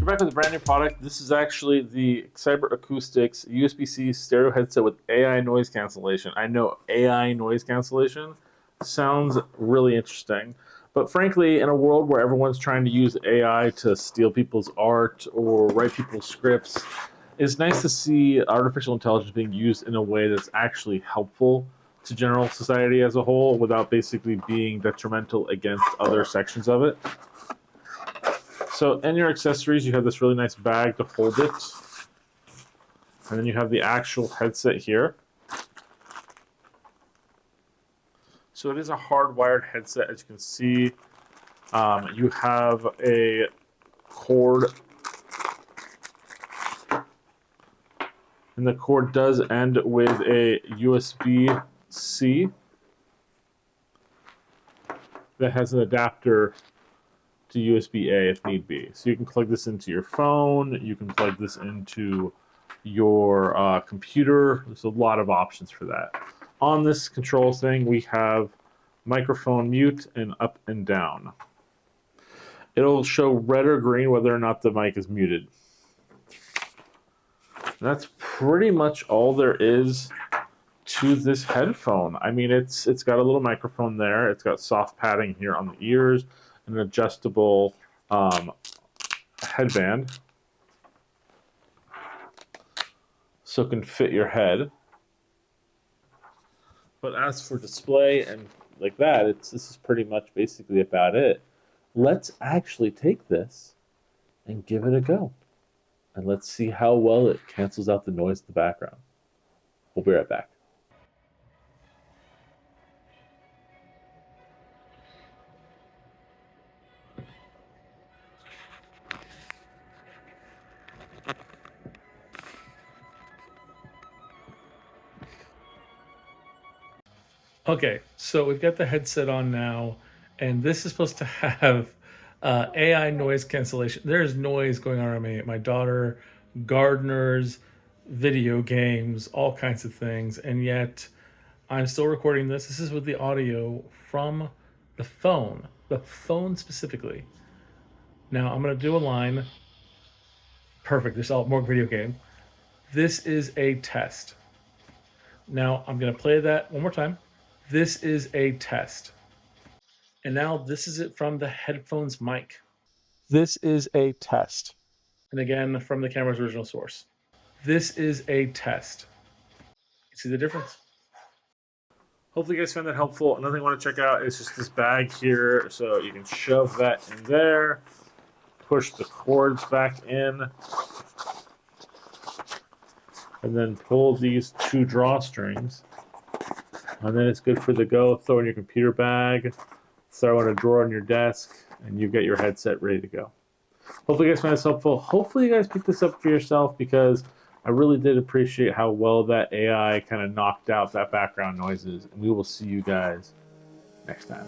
we're back with a brand new product. This is actually the Cyber Acoustics USB-C stereo headset with AI noise cancellation. I know AI noise cancellation sounds really interesting, but frankly, in a world where everyone's trying to use AI to steal people's art or write people's scripts, it's nice to see artificial intelligence being used in a way that's actually helpful to general society as a whole without basically being detrimental against other sections of it. So in your accessories, you have this really nice bag to hold it. And then you have the actual headset here. So it is a hardwired headset, as you can see. You have a cord. And the cord does end with a USB-C that has an adapter to USB-A if need be. So you can plug this into your phone, you can plug this into your computer. There's a lot of options for that. On this control thing, we have microphone mute and up and down. It'll show red or green whether or not the mic is muted. And that's pretty much all there is to this headphone. I mean, it's got a little microphone there. It's got soft padding here on the ears, an adjustable headband, so it can fit your head. But as for display and like that, this is pretty much basically about it. Let's actually take this and give it a go. And let's see how well it cancels out the noise in the background. We'll be right back. Okay, so we've got the headset on now, and this is supposed to have AI noise cancellation. There's noise going on around me. My daughter, gardeners, video games, all kinds of things, and yet I'm still recording this. This is with the audio from the phone specifically. Now I'm gonna do a line. Perfect, there's more video game. This is a test. Now I'm gonna play that one more time. This is a test. And now this is it from the headphones mic. This is a test. And again, from the camera's original source. This is a test. You see the difference? Hopefully you guys found that helpful. Another thing I want to check out is just this bag here. So you can shove that in there, push the cords back in, and then pull these two drawstrings. And then it's good for the go. Throw in your computer bag, throw in a drawer on your desk, and you get your headset ready to go. Hopefully you guys find this helpful. Hopefully you guys pick this up for yourself, because I really did appreciate how well that AI kind of knocked out that background noises. And we will see you guys next time.